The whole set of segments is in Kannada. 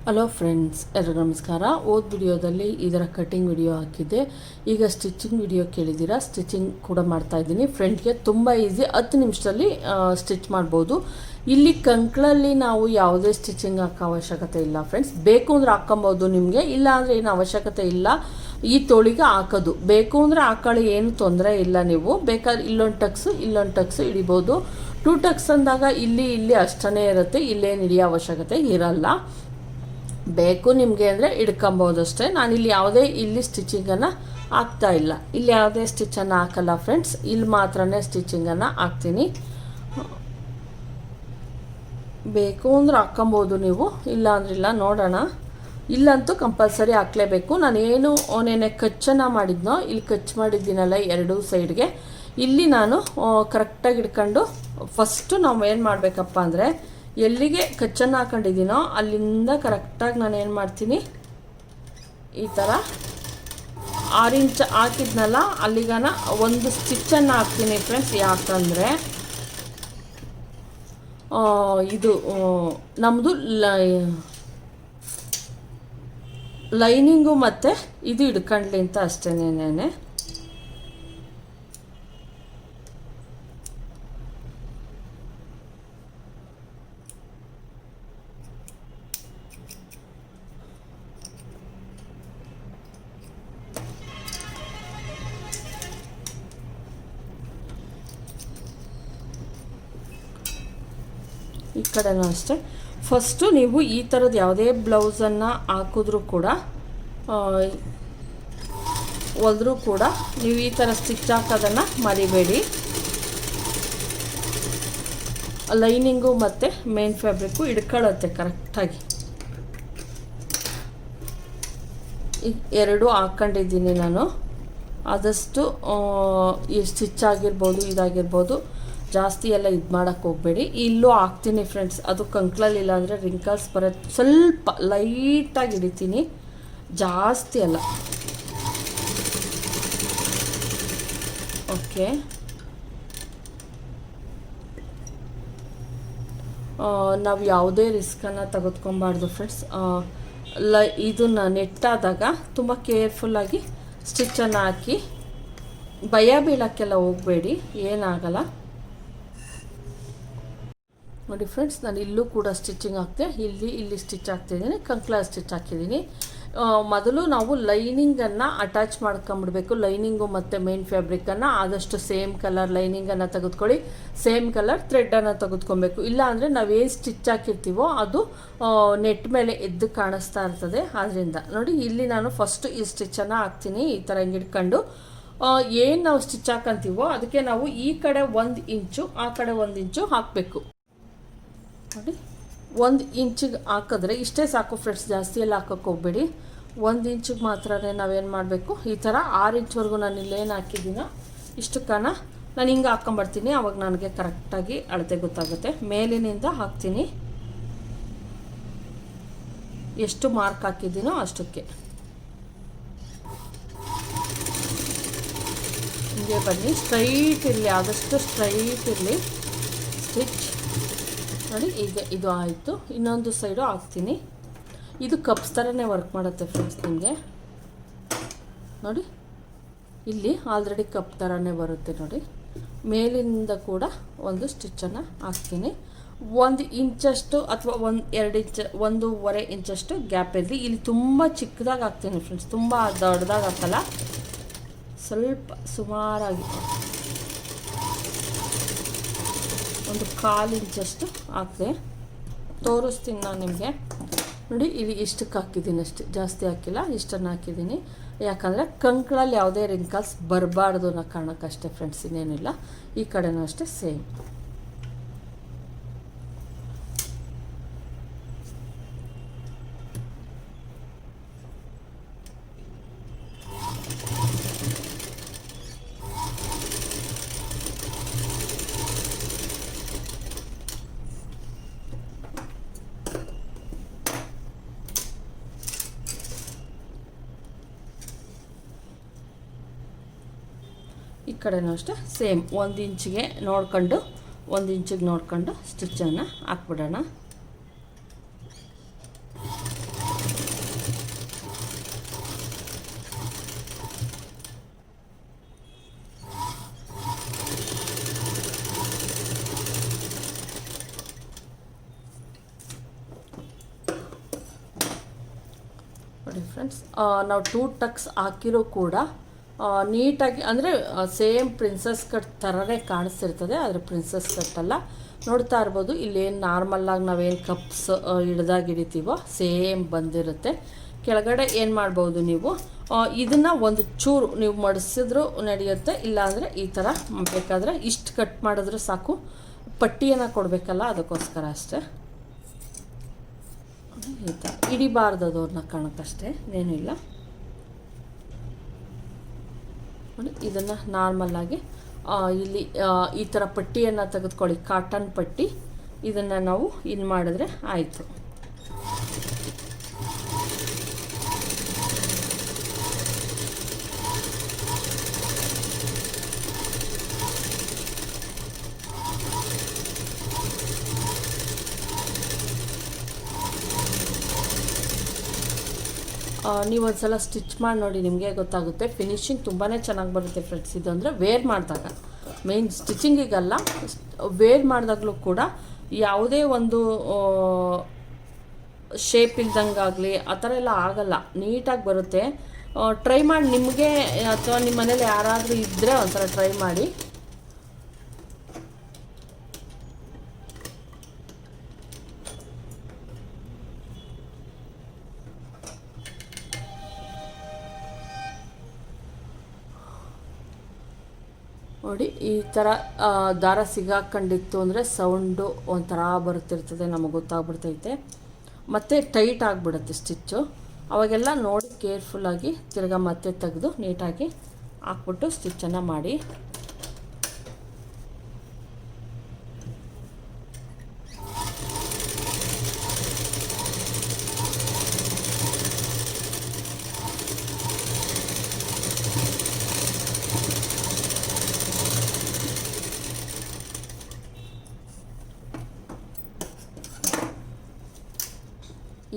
ಹಲೋ ಫ್ರೆಂಡ್ಸ್, ಎಲ್ಲರಿಗೂ ನಮಸ್ಕಾರ. ವಿಡಿಯೋದಲ್ಲಿ ಇದರ ಕಟಿಂಗ್ ವಿಡಿಯೋ ಹಾಕಿದ್ದೆ. ಈಗ ಸ್ಟಿಚಿಂಗ್ ವಿಡಿಯೋ ಕೇಳಿದ್ದೀರಾ, ಸ್ಟಿಚಿಂಗ್ ಕೂಡ ಮಾಡ್ತಾಯಿದ್ದೀನಿ. ಫ್ರೆಂಡ್ಗೆ ತುಂಬ ಈಸಿ, 10 ನಿಮಿಷದಲ್ಲಿ ಸ್ಟಿಚ್ ಮಾಡ್ಬೋದು. ಇಲ್ಲಿ ಕಂಕ್ಳಲ್ಲಿ ನಾವು ಯಾವುದೇ ಸ್ಟಿಚಿಂಗ್ ಹಾಕೋ ಅವಶ್ಯಕತೆ ಇಲ್ಲ ಫ್ರೆಂಡ್ಸ್. ಬೇಕು ಅಂದರೆ ಹಾಕ್ಕೊಬೋದು ನಿಮಗೆ, ಇಲ್ಲ ಅಂದರೆ ಏನು ಅವಶ್ಯಕತೆ ಇಲ್ಲ. ಈ ತೋಳಿಗೆ ಹಾಕೋದು ಬೇಕು ಅಂದರೆ ಹಾಕೊಳ್ಳಿ, ಏನು ತೊಂದರೆ ಇಲ್ಲ. ನೀವು ಬೇಕಾದ್ರೆ ಇಲ್ಲೊಂದು ಟಕ್ಸು ಹಿಡಿಬೋದು. 2 ಟಕ್ಸ್ ಅಂದಾಗ ಇಲ್ಲಿ ಅಷ್ಟೇ ಇರುತ್ತೆ, ಇಲ್ಲೇನು ಹಿಡಿಯೋ ಅವಶ್ಯಕತೆ ಇರಲ್ಲ. ಬೇಕು ನಿಮಗೆ ಅಂದರೆ ಹಿಡ್ಕೊಬೋದು ಅಷ್ಟೇ. ನಾನಿಲ್ಲಿ ಯಾವುದೇ ಸ್ಟಿಚಿಂಗನ್ನು ಹಾಕ್ತಾ ಇಲ್ಲ, ಇಲ್ಲಿ ಯಾವುದೇ ಸ್ಟಿಚ್ಚನ್ನು ಹಾಕಲ್ಲ ಫ್ರೆಂಡ್ಸ್. ಇಲ್ಲಿ ಮಾತ್ರನೇ ಸ್ಟಿಚಿಂಗನ್ನು ಹಾಕ್ತೀನಿ. ಬೇಕು ಅಂದ್ರೆ ಹಾಕ್ಕೊಬೋದು ನೀವು, ಇಲ್ಲ ಅಂದ್ರಿಲ್ಲ. ನೋಡೋಣ, ಇಲ್ಲಂತೂ ಕಂಪಲ್ಸರಿ ಹಾಕಲೇಬೇಕು. ನಾನೇನು ನೆನೆ ಕಚ್ಚನ್ನು ಮಾಡಿದ್ನೋ, ಇಲ್ಲಿ ಕಚ್ ಮಾಡಿದ್ದೀನಲ್ಲ 2 ಸೈಡ್ಗೆ, ಇಲ್ಲಿ ನಾನು ಕರೆಕ್ಟಾಗಿ ಹಿಡ್ಕೊಂಡು ಫಸ್ಟು ನಾವು ಏನು ಮಾಡಬೇಕಪ್ಪ ಅಂದರೆ, ಎಲ್ಲಿಗೆ ಕಚ್ಚನ್ನು ಹಾಕೊಂಡಿದ್ದೀನೋ ಅಲ್ಲಿಂದ ಕರೆಕ್ಟಾಗಿ ನಾನು ಏನು ಮಾಡ್ತೀನಿ, ಈ ಥರ 6 ಇಂಚ್ ಹಾಕಿದ್ನಲ್ಲ ಅಲ್ಲಿಗಾನ ಒಂದು ಸ್ಟಿಚ್ಚನ್ನು ಹಾಕ್ತೀನಿ ಫ್ರೆಂಡ್ಸ್. ಯಾಕಂದರೆ ಇದು ನಮ್ಮದು ಲೈನಿಂಗು ಮತ್ತು ಇದು ಹಿಡ್ಕೊಂಡ್ಲಿ ಅಂತ ಅಷ್ಟೇನೇನೆ. ಈ ಕಡೆನೂ ಅಷ್ಟೇ. ಫಸ್ಟು ನೀವು ಈ ಥರದ್ದು ಯಾವುದೇ ಬ್ಲೌಸನ್ನು ಹಾಕಿದ್ರೂ ಕೂಡ, ಹೊಲಿದ್ರೂ ಕೂಡ ನೀವು ಈ ಥರ ಸ್ಟಿಚ್ ಹಾಕೋದನ್ನು ಮರಿಬೇಡಿ. ಲೈನಿಂಗು ಮತ್ತು ಮೇನ್ ಫ್ಯಾಬ್ರಿಕ್ಕು ಹಿಡ್ಕೊಳ್ಳುತ್ತೆ ಕರೆಕ್ಟಾಗಿ. ಈಗ 2 ಹಾಕ್ಕೊಂಡಿದ್ದೀನಿ ನಾನು. ಆದಷ್ಟು ಈ ಸ್ಟಿಚ್ ಆಗಿರ್ಬೋದು, ಇದಾಗಿರ್ಬೋದು, ಜಾಸ್ತಿ ಎಲ್ಲ ಇದು ಮಾಡೋಕ್ಕೆ ಹೋಗಬೇಡಿ. ಇಲ್ಲೂ ಹಾಕ್ತೀನಿ ಫ್ರೆಂಡ್ಸ್, ಅದು ಕಂಕ್ಳಲ್ಲಿಲ್ಲ ಅಂದರೆ ರಿಂಕಲ್ಸ್ ಬರುತ್ತೆ. ಸ್ವಲ್ಪ ಲೈಟಾಗಿ ಹಿಡಿತೀನಿ, ಜಾಸ್ತಿ ಅಲ್ಲ. ಓಕೆ, ನಾವು ಯಾವುದೇ ರಿಸ್ಕನ್ನು ತೆಗೆದುಕೊಬಾರ್ದು ಫ್ರೆಂಡ್ಸ್. ಇದನ್ನು ನೆಟ್ಟಾದಾಗ ತುಂಬ ಕೇರ್ಫುಲ್ಲಾಗಿ ಸ್ಟಿಚ್ಚನ್ನು ಹಾಕಿ, ಭಯ ಬೀಳೋಕ್ಕೆಲ್ಲ ಹೋಗಬೇಡಿ, ಏನಾಗಲ್ಲ. ನೋಡಿ ಫ್ರೆಂಡ್ಸ್, ನಾನು ಇಲ್ಲೂ ಕೂಡ ಸ್ಟಿಚಿಂಗ್ ಹಾಕ್ತೆ, ಇಲ್ಲಿ ಸ್ಟಿಚ್ ಹಾಕ್ತಿದ್ದೀನಿ, ಕಂಕ್ಳ ಸ್ಟಿಚ್ ಹಾಕಿದ್ದೀನಿ. ಮೊದಲು ನಾವು ಲೈನಿಂಗನ್ನು ಅಟ್ಯಾಚ್ ಮಾಡ್ಕೊಂಬಿಡ್ಬೇಕು. ಲೈನಿಂಗು ಮತ್ತು ಮೇನ್ ಫ್ಯಾಬ್ರಿಕನ್ನು ಆದಷ್ಟು ಸೇಮ್ ಕಲರ್ ಲೈನಿಂಗನ್ನು ತೆಗೆದುಕೊಳ್ಳಿ, ಸೇಮ್ ಕಲರ್ ಥ್ರೆಡ್ಡನ್ನು ತೆಗೆದುಕೊಬೇಕು. ಇಲ್ಲ ಅಂದರೆ ನಾವೇನು ಸ್ಟಿಚ್ ಹಾಕಿರ್ತೀವೋ ಅದು ನೆಟ್ ಮೇಲೆ ಎದ್ದು ಕಾಣಿಸ್ತಾ ಇರ್ತದೆ. ಆದ್ದರಿಂದ ನೋಡಿ, ಇಲ್ಲಿ ನಾನು ಫಸ್ಟು ಈ ಸ್ಟಿಚ್ಚನ್ನು ಹಾಕ್ತೀನಿ. ಈ ಥರ ಹಿಂಗೆ ಹಿಡ್ಕೊಂಡು ಏನು ನಾವು ಸ್ಟಿಚ್ ಹಾಕಂತೀವೋ ಅದಕ್ಕೆ ನಾವು ಈ ಕಡೆ 1 ಇಂಚು, ಆ ಕಡೆ 1 ಇಂಚು ಹಾಕಬೇಕು. ನೋಡಿ, 1 ಇಂಚಿಗೆ ಹಾಕಿದ್ರೆ ಇಷ್ಟೇ ಸಾಕು ಫ್ರೆಂಡ್ಸ್, ಜಾಸ್ತಿ ಎಲ್ಲ ಹಾಕೋಕ್ಕೆ ಹೋಗಬೇಡಿ. 1 ಇಂಚಿಗೆ ಮಾತ್ರ ನಾವೇನು ಮಾಡಬೇಕು, ಈ ಥರ 6 ಇಂಚ್ವರೆಗೂ ನಾನು ಇಲ್ಲೇನು ಹಾಕಿದ್ದೀನೋ ಇಷ್ಟಕ್ಕನ ನಾನು ಹಿಂಗೆ ಹಾಕ್ಕೊಂಬರ್ತೀನಿ. ಆವಾಗ ನನಗೆ ಕರೆಕ್ಟಾಗಿ ಅಳತೆ ಗೊತ್ತಾಗುತ್ತೆ. ಮೇಲಿನಿಂದ ಹಾಕ್ತೀನಿ, ಎಷ್ಟು ಮಾರ್ಕ್ ಹಾಕಿದ್ದೀನೋ ಅಷ್ಟಕ್ಕೆ. ಹಿಂಗೆ ಬನ್ನಿ, ಸ್ಟ್ರೈಟ್ ಇರಲಿ, ಆದಷ್ಟು ಸ್ಟ್ರೈಟ್ ಇರಲಿ ಸ್ಟಿಚ್. ನೋಡಿ, ಈಗ ಇದು ಆಯಿತು. ಇನ್ನೊಂದು ಸೈಡು ಹಾಕ್ತೀನಿ. ಇದು ಕಪ್ಸ್ ಥರನೇ ವರ್ಕ್ ಮಾಡುತ್ತೆ ಫ್ರೆಂಡ್ಸ್ ನಿಮಗೆ. ನೋಡಿ, ಇಲ್ಲಿ ಆಲ್ರೆಡಿ ಕಪ್ ಥರನೇ ಬರುತ್ತೆ ನೋಡಿ. ಮೇಲಿಂದ ಕೂಡ ಒಂದು ಸ್ಟಿಚ್ಚನ್ನು ಹಾಕ್ತೀನಿ. 1 ಇಂಚಷ್ಟು ಅಥವಾ 2 ಇಂಚ್, 1.5 ಇಂಚಷ್ಟು ಗ್ಯಾಪ್ ಇರಲಿ. ಇಲ್ಲಿ ತುಂಬ ಚಿಕ್ಕದಾಗಿ ಹಾಕ್ತೀನಿ ಫ್ರೆಂಡ್ಸ್, ತುಂಬ ದೊಡ್ಡದಾಗಿ ಹಾಕಲ್ಲ, ಸ್ವಲ್ಪ ಸುಮಾರಾಗಿ 1/4 ಇಂಚಷ್ಟು ಹಾಕಿದೆ. ತೋರಿಸ್ತೀನಿ ನಾನು ನಿಮಗೆ. ನೋಡಿ, ಇಲ್ಲಿ ಇಷ್ಟಕ್ಕೆ ಹಾಕಿದ್ದೀನಿ ಅಷ್ಟೇ, ಜಾಸ್ತಿ ಹಾಕಿಲ್ಲ, ಇಷ್ಟನ್ನು ಹಾಕಿದ್ದೀನಿ. ಯಾಕಂದರೆ ಕಂಕ್ಳಲ್ಲಿ ಯಾವುದೇ ರಿಂಕಲ್ಸ್ ಬರಬಾರ್ದು ಅನ್ನೋ ಕಾರಣಕ್ಕಷ್ಟೇ ಫ್ರೆಂಡ್ಸ್, ಇನ್ನೇನಿಲ್ಲ. ಈ ಕಡೆನೂ ಅಷ್ಟೇ ಸೇಮ್. ಈ ಕಡೆನೂ ಅಷ್ಟೇ ಸೇಮ್ 1 ಇಂಚಿಗೆ ನೋಡ್ಕೊಂಡು 1 ಇಂಚಿಗೆ ನೋಡ್ಕೊಂಡು ಸ್ಟಿಚ್ಚನ್ನು ಹಾಕ್ಬಿಡೋಣ. ನೋಡಿ ಫ್ರೆಂಡ್ಸ್, ನಾವು 2 ಟಕ್ಸ್ ಹಾಕಿರೋ ಕೂಡ ನೀಟಾಗಿ ಅಂದರೆ ಸೇಮ್ ಪ್ರಿನ್ಸಸ್ ಕಟ್ ಥರನೇ ಕಾಣಿಸ್ತಿರ್ತದೆ, ಆದರೆ ಪ್ರಿನ್ಸಸ್ ಕಟ್ ಅಲ್ಲ. ನೋಡ್ತಾ ಇರ್ಬೋದು, ಇಲ್ಲೇನು ನಾರ್ಮಲ್ಲಾಗಿ ನಾವೇನು ಕಪ್ಸ್ ಹಿಡ್ದಾಗ ಹಿಡಿತೀವೋ ಸೇಮ್ ಬಂದಿರುತ್ತೆ. ಕೆಳಗಡೆ ಏನು ಮಾಡ್ಬೋದು ನೀವು, ಇದನ್ನು ಒಂದು ಚೂರು ನೀವು ಮಡಿಸಿದ್ರೂ ನಡೆಯುತ್ತೆ, ಇಲ್ಲಾಂದರೆ ಈ ಥರ ಬೇಕಾದರೆ ಇಷ್ಟು ಕಟ್ ಮಾಡಿದ್ರೆ ಸಾಕು. ಪಟ್ಟಿಯನ್ನು ಕೊಡಬೇಕಲ್ಲ, ಅದಕ್ಕೋಸ್ಕರ ಅಷ್ಟೇ. ಈ ಥರ ಹಿಡಿಬಾರ್ದು, ಅದನ್ನ ಕಾಣುತ್ತಷ್ಟೇ, ಏನಿಲ್ಲ. ನೋಡಿ, ಇದನ್ನು ನಾರ್ಮಲ್ಲಾಗಿ ಇಲ್ಲಿ ಈ ಥರ ಪಟ್ಟಿಯನ್ನು ತೆಗೆದುಕೊಳ್ಳಿ, ಕಾಟನ್ ಪಟ್ಟಿ. ಇದನ್ನು ನಾವು ಇನ್ನು ಮಾಡಿದ್ರೆ ಆಯಿತು. ನೀವು ಒಂದು ಸಲ ಸ್ಟಿಚ್ ಮಾಡಿ ನೋಡಿ, ನಿಮಗೆ ಗೊತ್ತಾಗುತ್ತೆ. ಫಿನಿಶಿಂಗ್ ತುಂಬಾ ಚೆನ್ನಾಗಿ ಬರುತ್ತೆ ಫ್ರೆಂಡ್ಸ್. ಇದು ಅಂದರೆ ವೇರ್ ಮಾಡಿದಾಗ, ಮೇನ್ ಸ್ಟಿಚಿಂಗಿಗಲ್ಲ, ವೇರ್ ಮಾಡಿದಾಗಲೂ ಕೂಡ ಯಾವುದೇ ಒಂದು ಶೇಪ್ ಇಲ್ದಂಗಾಗಲಿ ಆ ಥರ ಎಲ್ಲ ಆಗಲ್ಲ, ನೀಟಾಗಿ ಬರುತ್ತೆ. ಟ್ರೈ ಮಾಡಿ, ನಿಮಗೆ ಅಥವಾ ನಿಮ್ಮ ಮನೇಲಿ ಯಾರಾದರೂ ಇದ್ದರೆ ಒಂಥರ ಟ್ರೈ ಮಾಡಿ. ನೋಡಿ, ಈ ಥರ ದಾರ ಸಿಗಾಕೊಂಡಿತ್ತು ಅಂದರೆ ಸೌಂಡು ಒಂಥರ ಬರುತ್ತಿರ್ತದೆ, ನಮಗೆ ಗೊತ್ತಾಗ್ಬಿಡ್ತೈತೆ. ಮತ್ತು ಟೈಟ್ ಆಗಿಬಿಡುತ್ತೆ ಸ್ಟಿಚ್ಚು. ಅವಾಗೆಲ್ಲ ನೋಡಿ ಕೇರ್ಫುಲ್ಲಾಗಿ ತಿರ್ಗಾ ಮತ್ತೆ ತೆಗೆದು ನೀಟಾಗಿ ಹಾಕ್ಬಿಟ್ಟು ಸ್ಟಿಚ್ಚನ್ನು ಮಾಡಿ.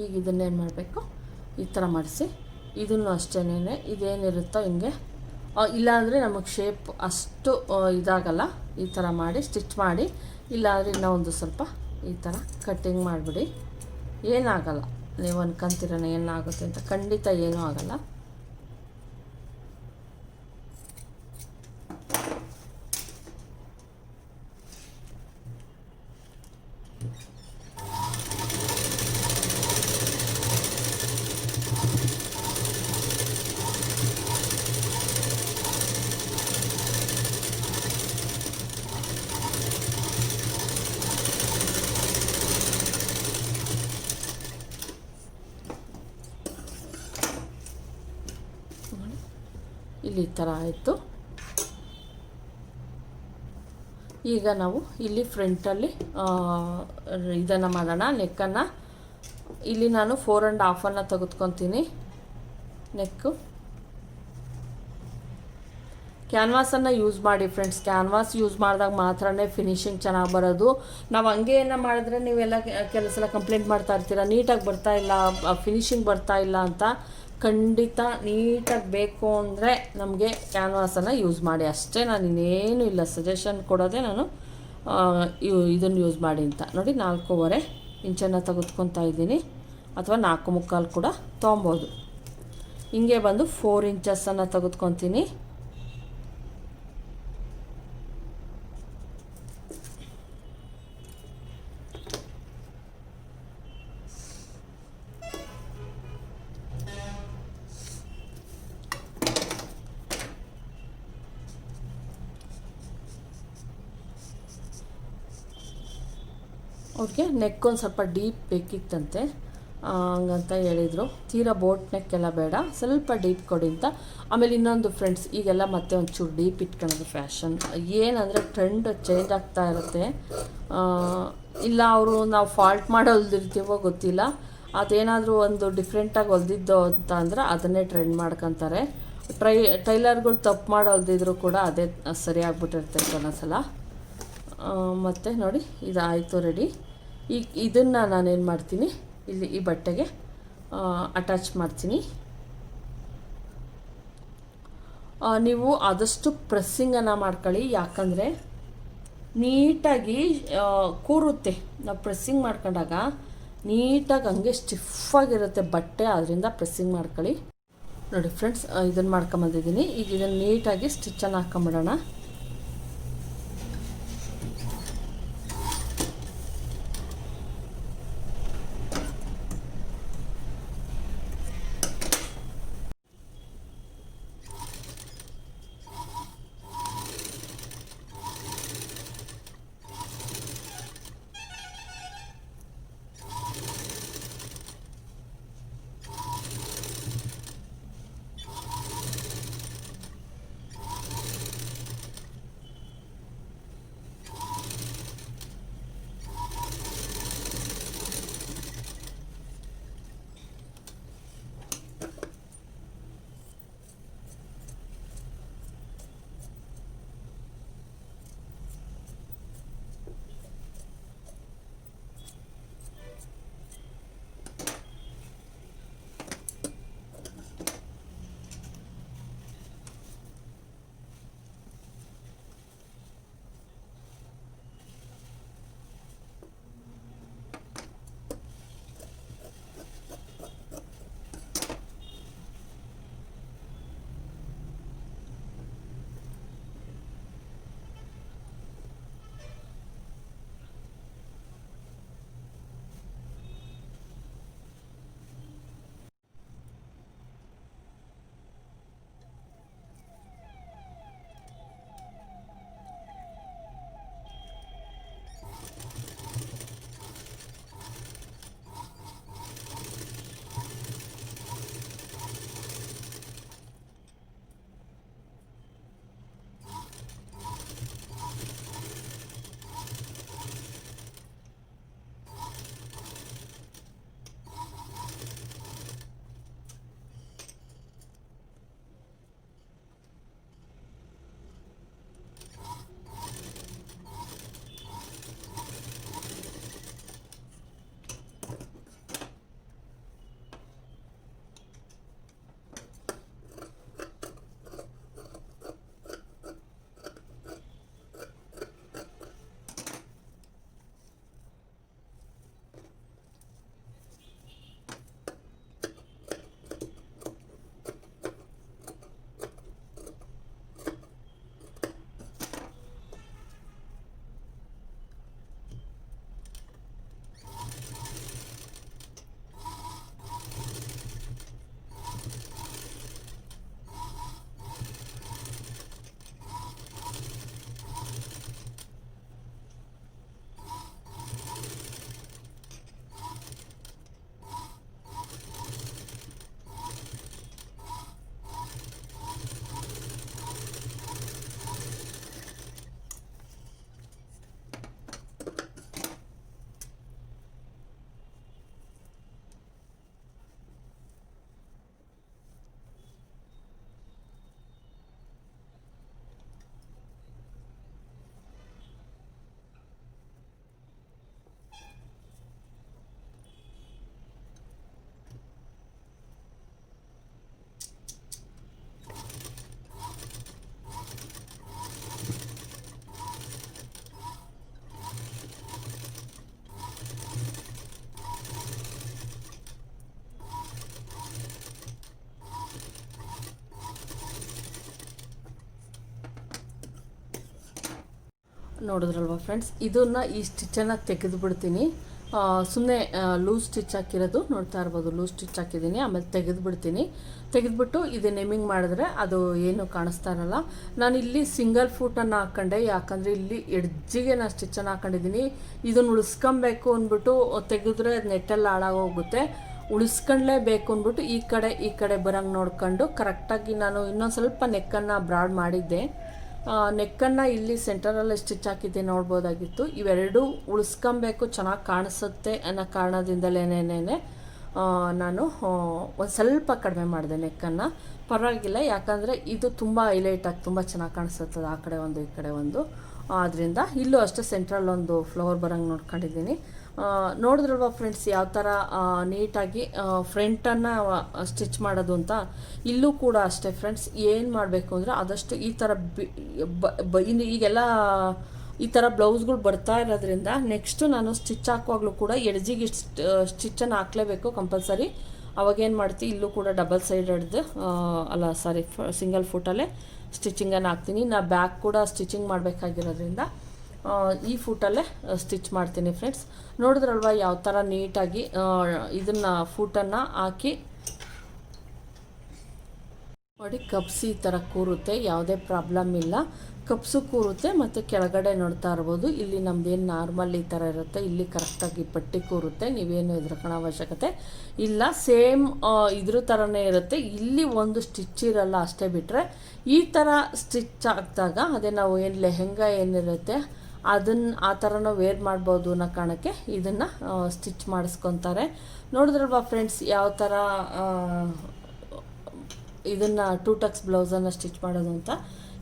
ಈಗ ಇದನ್ನೇನು ಮಾಡಬೇಕು, ಈ ಥರ ಮಾಡಿಸಿ. ಇದನ್ನು ಅಷ್ಟೇನೇ, ಇದೇನಿರುತ್ತೋ ಹಿಂಗೆ, ಇಲ್ಲಾಂದರೆ ನಮಗೆ ಶೇಪ್ ಅಷ್ಟು ಇದಾಗಲ್ಲ. ಈ ಥರ ಮಾಡಿ ಸ್ಟಿಚ್ ಮಾಡಿ, ಇಲ್ಲಾಂದರೆ ಇನ್ನೂ ಒಂದು ಸ್ವಲ್ಪ ಈ ಥರ ಕಟ್ಟಿಂಗ್ ಮಾಡಿಬಿಡಿ. ಏನಾಗಲ್ಲ, ನೀವು ಅನ್ಕೊಂತೀರಣ ಏನಾಗುತ್ತೆ ಅಂತ, ಖಂಡಿತ ಏನೂ ಆಗಲ್ಲ. ಇಲ್ಲಿ ಈ ಥರ ಆಯಿತು. ಈಗ ನಾವು ಇಲ್ಲಿ ಫ್ರಂಟಲ್ಲಿ ಇದನ್ನು ಮಾಡೋಣ, ನೆಕ್ಕನ್ನು. ಇಲ್ಲಿ ನಾನು 4 1/2 ತೆಗೆದುಕೊತೀನಿ ನೆಕ್ಕು. ಕ್ಯಾನ್ವಾಸನ್ನು ಯೂಸ್ ಮಾಡಿ ಫ್ರೆಂಡ್ಸ್. ಕ್ಯಾನ್ವಾಸ್ ಯೂಸ್ ಮಾಡಿದಾಗ ಮಾತ್ರನೇ ಫಿನಿಶಿಂಗ್ ಚೆನ್ನಾಗಿ ಬರೋದು. ನಾವು ಹಂಗೆ ಏನೋ ಮಾಡಿದ್ರೆ ನೀವೆಲ್ಲ ಕೆಲವು ಸಲ ಕಂಪ್ಲೇಂಟ್ ಮಾಡ್ತಾ ಇರ್ತೀರ, ನೀಟಾಗಿ ಬರ್ತಾ ಇಲ್ಲ, ಫಿನಿಶಿಂಗ್ ಬರ್ತಾ ಇಲ್ಲ ಅಂತ. ಖಂಡಿತ ನೀಟಾಗಿ ಬೇಕು ಅಂದರೆ ನಮಗೆ ಕ್ಯಾನ್ವಾಸನ್ನು ಯೂಸ್ ಮಾಡಿ ಅಷ್ಟೇ. ನಾನು ಇನ್ನೇನು ಇಲ್ಲ, ಸಜೆಷನ್ ಕೊಡೋದೇ ನಾನು ಇದನ್ನು ಯೂಸ್ ಮಾಡಿ ಅಂತ. ನೋಡಿ, 4.25 ಇಂಚನ್ನು ತೆಗೆದುಕೊತಾ ಇದ್ದೀನಿ, ಅಥವಾ 4 ಮುಕ್ಕಾಲು ಕೂಡ ತೊಗೊಬೋದು. ಹಿಂಗೆ ಬಂದು 4 ಇಂಚಸ್ಸನ್ನು ತೆಗೆದುಕೊತೀನಿ. ಅವ್ರಿಗೆ ನೆಕ್ ಒಂದು ಸ್ವಲ್ಪ ಡೀಪ್ ಬೇಕಿತ್ತಂತೆ, ಹಂಗಂತ ಹೇಳಿದರು. ತೀರಾ ಬೋಟ್ ನೆಕ್ ಎಲ್ಲ ಬೇಡ, ಸ್ವಲ್ಪ ಡೀಪ್ ಕೊಡಿ ಅಂತ. ಆಮೇಲೆ ಇನ್ನೊಂದು ಫ್ರೆಂಡ್ಸ್, ಈಗೆಲ್ಲ ಮತ್ತೆ ಒಂಚೂರು ಡೀಪ್ ಇಟ್ಕೊಳ್ಳೋದು ಫ್ಯಾಷನ್. ಏನಂದರೆ ಟ್ರೆಂಡ್ ಚೇಂಜ್ ಆಗ್ತಾ ಇರುತ್ತೆ. ಇಲ್ಲ ಅವರು ನಾವು ಫಾಲ್ಟ್ ಮಾಡಿ ಹೊಲ್ದಿರ್ತೀವೋ ಗೊತ್ತಿಲ್ಲ, ಅದೇನಾದರೂ ಒಂದು ಡಿಫ್ರೆಂಟಾಗಿ ಹೊಲ್ದಿದ್ದು ಅಂತ ಅಂದ್ರೆ ಅದನ್ನೇ ಟ್ರೆಂಡ್ ಮಾಡ್ಕೊತಾರೆ. ಟೈಲರ್ಗಳು ತಪ್ಪು ಮಾಡಿ ಹೊಲ್ದಿದ್ರು ಕೂಡ ಅದೇ ಸರಿಯಾಗ್ಬಿಟ್ಟಿರ್ತೈತೆ ಒಂದೊಂದ್ಸಲ. ಮತ್ತು ನೋಡಿ, ಇದಾಯಿತು ರೆಡಿ. ಈಗ ಇದನ್ನು ನಾನೇನು ಮಾಡ್ತೀನಿ, ಇಲ್ಲಿ ಈ ಬಟ್ಟೆಗೆ ಅಟ್ಯಾಚ್ ಮಾಡ್ತೀನಿ. ನೀವು ಆದಷ್ಟು ಪ್ರೆಸ್ಸಿಂಗನ್ನು ಮಾಡ್ಕೊಳ್ಳಿ, ಯಾಕಂದರೆ ನೀಟಾಗಿ ಕೂರುತ್ತೆ. ನಾವು ಪ್ರೆಸ್ಸಿಂಗ್ ಮಾಡ್ಕೊಂಡಾಗ ನೀಟಾಗಿ ಹಂಗೆ ಸ್ಟಿಫಾಗಿರುತ್ತೆ ಬಟ್ಟೆ, ಅದರಿಂದ ಪ್ರೆಸ್ಸಿಂಗ್ ಮಾಡ್ಕೊಳ್ಳಿ. ನೋಡಿ ಫ್ರೆಂಡ್ಸ್, ಇದನ್ನು ಮಾಡ್ಕೊಂಬಂದಿದ್ದೀನಿ. ಈಗ ಇದನ್ನು ನೀಟಾಗಿ ಸ್ಟಿಚ್ಚನ್ನು ಹಾಕ್ಕೊಂಬಿಡೋಣ. ನೋಡಿದ್ರಲ್ವ ಫ್ರೆಂಡ್ಸ್, ಇದನ್ನು ಈ ಸ್ಟಿಚ್ಚನ್ನು ತೆಗೆದುಬಿಡ್ತೀನಿ. ಸುಮ್ಮನೆ ಲೂಸ್ ಸ್ಟಿಚ್ ಹಾಕಿರೋದು ನೋಡ್ತಾ ಇರ್ಬೋದು, ಲೂಸ್ ಸ್ಟಿಚ್ ಹಾಕಿದ್ದೀನಿ. ಆಮೇಲೆ ತೆಗೆದುಬಿಡ್ತೀನಿ. ತೆಗೆದುಬಿಟ್ಟು ಇದು ನೆಮ್ಮಿಂಗ್ ಮಾಡಿದ್ರೆ ಅದು ಏನು ಕಾಣಿಸ್ತಾ ಇರಲ್ಲ. ನಾನಿಲ್ಲಿ ಸಿಂಗಲ್ ಫೂಟನ್ನು ಹಾಕ್ಕೊಂಡೆ, ಯಾಕಂದರೆ ಇಲ್ಲಿ ಎಡ್ಜಿಗೆ ನಾನು ಸ್ಟಿಚ್ಚನ್ನು ಹಾಕ್ಕೊಂಡಿದ್ದೀನಿ. ಇದನ್ನು ಉಳಿಸ್ಕೊಬೇಕು ಅಂದ್ಬಿಟ್ಟು ತೆಗೆದ್ರೆ ಅದು ನೆಟ್ಟೆಲ್ಲ ಹಾಳಾಗೋಗುತ್ತೆ. ಉಳಿಸ್ಕೊಂಡ್ಲೇಬೇಕು ಅಂದ್ಬಿಟ್ಟು ಈ ಕಡೆ ಬರೋಂಗೆ ನೋಡ್ಕೊಂಡು ಕರೆಕ್ಟಾಗಿ ನಾನು ಇನ್ನೊಂದು ಸ್ವಲ್ಪ ನೆಕ್ಕನ್ನು ಬ್ರಾಡ್ ಮಾಡಿದ್ದೆ. ನೆಕ್ಕನ್ನು ಇಲ್ಲಿ ಸೆಂಟರಲ್ಲಿ ಸ್ಟಿಚ್ ಹಾಕಿದ್ದೆ ನೋಡ್ಬೋದಾಗಿತ್ತು. ಇವೆರಡೂ ಉಳಿಸ್ಕೊಬೇಕು, ಚೆನ್ನಾಗಿ ಕಾಣಿಸುತ್ತೆ ಅನ್ನೋ ಕಾರಣದಿಂದಲೇನೇನೆ ನಾನು ಒಂದು ಸ್ವಲ್ಪ ಕಡಿಮೆ ಮಾಡಿದೆ ನೆಕ್ಕನ್ನು. ಪರವಾಗಿಲ್ಲ, ಯಾಕಂದರೆ ಇದು ತುಂಬ ಹೈಲೈಟಾಗಿ ತುಂಬ ಚೆನ್ನಾಗಿ ಕಾಣಿಸುತ್ತದೆ, ಆ ಕಡೆ ಒಂದು ಈ ಕಡೆ ಒಂದು. ಆದ್ದರಿಂದ ಇಲ್ಲೂ ಅಷ್ಟೇ ಸೆಂಟ್ರಲ್ಲಿ ಒಂದು ಫ್ಲವರ್ ಬರೋಂಗೆ ನೋಡ್ಕೊಂಡಿದ್ದೀನಿ. ನೋಡಿದ್ರಲ್ವ ಫ್ರೆಂಡ್ಸ್ ಯಾವ ಥರ ನೀಟಾಗಿ ಫ್ರಂಟನ್ನು ಸ್ಟಿಚ್ ಮಾಡೋದು ಅಂತ. ಇಲ್ಲೂ ಕೂಡ ಅಷ್ಟೇ ಫ್ರೆಂಡ್ಸ್, ಏನು ಮಾಡಬೇಕು ಅಂದರೆ ಆದಷ್ಟು ಈ ಥರ ಈಗೆಲ್ಲ ಈ ಥರ ಬ್ಲೌಸ್ಗಳು ಬರ್ತಾ ಇರೋದ್ರಿಂದ ನೆಕ್ಸ್ಟು ನಾನು ಸ್ಟಿಚ್ ಹಾಕುವಾಗಲೂ ಕೂಡ ಎಡ್ಜಿಗೆ ಸ್ಟಿಚ್ಚನ್ನು ಹಾಕಲೇಬೇಕು ಕಂಪಲ್ಸರಿ. ಅವಾಗೇನು ಮಾಡ್ತೀವಿ, ಇಲ್ಲೂ ಕೂಡ ಡಬಲ್ ಸೈಡೆಡ್ದು ಅಲ್ಲ ಸಾರಿ ಸಿಂಗಲ್ ಫುಟಲ್ಲೇ ಸ್ಟಿಚಿಂಗನ್ನು ಹಾಕ್ತೀನಿ. ನಾ ಬ್ಯಾಕ್ ಕೂಡ ಸ್ಟಿಚಿಂಗ್ ಮಾಡಬೇಕಾಗಿರೋದ್ರಿಂದ ಈ ಫೂಟಲ್ಲೇ ಸ್ಟಿಚ್ ಮಾಡ್ತೀನಿ ಫ್ರೆಂಡ್ಸ್. ನೋಡಿದ್ರಲ್ವ ಯಾವ ಥರ ನೀಟಾಗಿ ಇದನ್ನು ಫೂಟನ್ನು ಹಾಕಿ ನೋಡಿ ಕಪ್ಸಿ ಈ ಥರ ಕೂರುತ್ತೆ, ಯಾವುದೇ ಪ್ರಾಬ್ಲಮ್ ಇಲ್ಲ. ಕಪ್ಸು ಕೂರುತ್ತೆ ಮತ್ತು ಕೆಳಗಡೆ ನೋಡ್ತಾ ಇರ್ಬೋದು ಇಲ್ಲಿ ನಮ್ಮದೇನು ನಾರ್ಮಲ್ ಈ ಥರ ಇರುತ್ತೆ, ಇಲ್ಲಿ ಕರೆಕ್ಟಾಗಿ ಪಟ್ಟಿ ಕೂರುತ್ತೆ, ನೀವೇನು ಹೆದರ್ಕೊಳ್ಳೋ ಅವಶ್ಯಕತೆ ಇಲ್ಲ. ಸೇಮ್ ಇದ್ರ ಥರನೇ ಇರುತ್ತೆ, ಇಲ್ಲಿ ಒಂದು ಸ್ಟಿಚ್ ಇರಲ್ಲ ಅಷ್ಟೇ. ಬಿಟ್ಟರೆ ಈ ಥರ ಸ್ಟಿಚ್ ಹಾಕಿದಾಗ ಅದೇ ನಾವು ಏನು ಲೆಹೆಂಗಾ ಏನಿರುತ್ತೆ ಆ ಥರನೂ ವೇರ್ ಮಾಡ್ಬೋದು ಅನ್ನೋ ಕಾರಣಕ್ಕೆ ಇದನ್ನು ಸ್ಟಿಚ್ ಮಾಡಿಸ್ಕೊತಾರೆ. ನೋಡಿದ್ರಲ್ವಾ ಫ್ರೆಂಡ್ಸ್ ಯಾವ ಥರ ಇದನ್ನು 2 ಟಕ್ಸ್ ಬ್ಲೌಸನ್ನು ಸ್ಟಿಚ್ ಮಾಡೋದು ಅಂತ.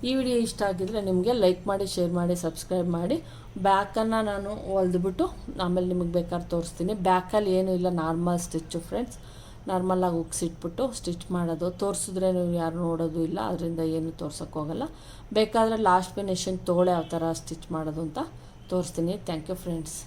ಈ ವಿಡಿಯೋ ಇಷ್ಟ ಆಗಿದ್ರೆ ನಿಮಗೆ ಲೈಕ್ ಮಾಡಿ, ಶೇರ್ ಮಾಡಿ, ಸಬ್ಸ್ಕ್ರೈಬ್ ಮಾಡಿ. ಬ್ಯಾಕನ್ನು ನಾನು ಹೊಲ್ದುಬಿಟ್ಟು ಆಮೇಲೆ ನಿಮಗೆ ಬೇಕಾದ್ರೆ ತೋರಿಸ್ತೀನಿ. ಬ್ಯಾಕಲ್ಲಿ ಏನೂ ಇಲ್ಲ, ನಾರ್ಮಲ್ ಸ್ಟಿಚ್ಚು ಫ್ರೆಂಡ್ಸ್. ನಾರ್ಮಲಾಗಿ ಉಗ್ಸಿಟ್ಬಿಟ್ಟು ಸ್ಟಿಚ್ ಮಾಡೋದು. ತೋರಿಸಿದ್ರೆ ನೀವು ಯಾರು ನೋಡೋದು ಇಲ್ಲ, ಅದರಿಂದ ಏನು ತೋರ್ಸೋಕ್ಕೋಗಲ್ಲ. ಬೇಕಾದರೆ ಲಾಸ್ಟ್ ಫಿನಿಶಿಂಗ್ ತೋಳೆ ಯಾವ ಥರ ಸ್ಟಿಚ್ ಮಾಡೋದು ಅಂತ ತೋರಿಸ್ತೀನಿ. Thank you friends.